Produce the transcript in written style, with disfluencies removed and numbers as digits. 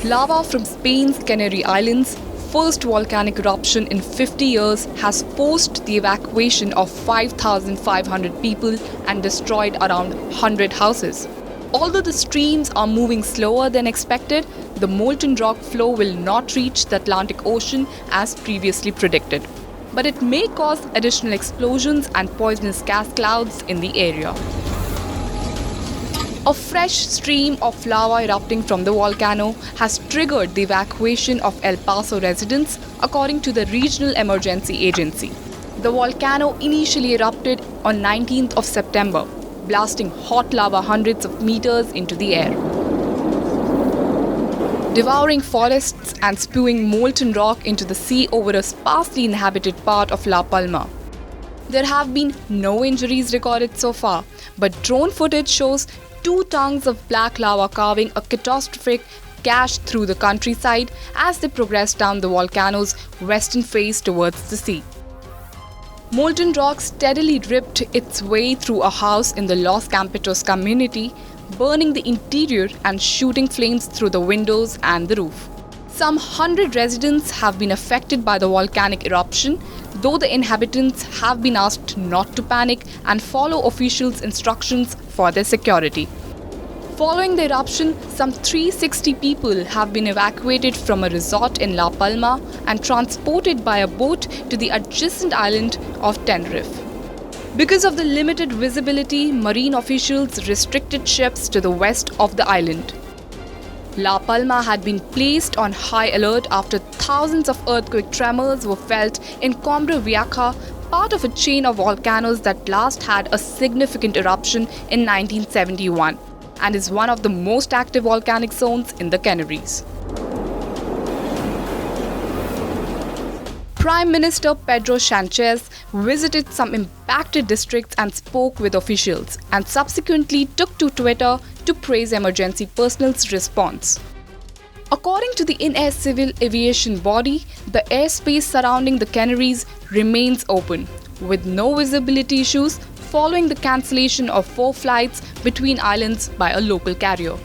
Lava from Spain's Canary Islands, first volcanic eruption in 50 years, has forced the evacuation of 5,500 people and destroyed around 100 houses. Although the streams are moving slower than expected, the molten rock flow will not reach the Atlantic Ocean as previously predicted. But it may cause additional explosions and poisonous gas clouds in the area. A fresh stream of lava erupting from the volcano has triggered the evacuation of El Paso residents, according to the Regional Emergency Agency. The volcano initially erupted on 19th of September, blasting hot lava hundreds of meters into the air, devouring forests and spewing molten rock into the sea over a sparsely inhabited part of La Palma. There have been no injuries recorded so far, but drone footage shows 2 tongues of black lava carving a catastrophic gash through the countryside as they progress down the volcano's western face towards the sea. Molten rock steadily ripped its way through a house in the Los Campitos community, burning the interior and shooting flames through the windows and the roof. Some 100 residents have been affected by the volcanic eruption, though the inhabitants have been asked not to panic and follow officials' instructions for their security. Following the eruption, some 360 people have been evacuated from a resort in La Palma and transported by a boat to the adjacent island of Tenerife. Because of the limited visibility, marine officials restricted ships to the west of the island. La Palma had been placed on high alert after thousands of earthquake tremors were felt in Cumbre Vieja, part of a chain of volcanoes that last had a significant eruption in 1971 and is one of the most active volcanic zones in the Canaries. Prime Minister Pedro Sanchez visited some impacted districts and spoke with officials, and subsequently took to Twitter to praise emergency personnel's response. According to the In-Air Civil Aviation body, the airspace surrounding the Canaries remains open, with no visibility issues following the cancellation of 4 flights between islands by a local carrier.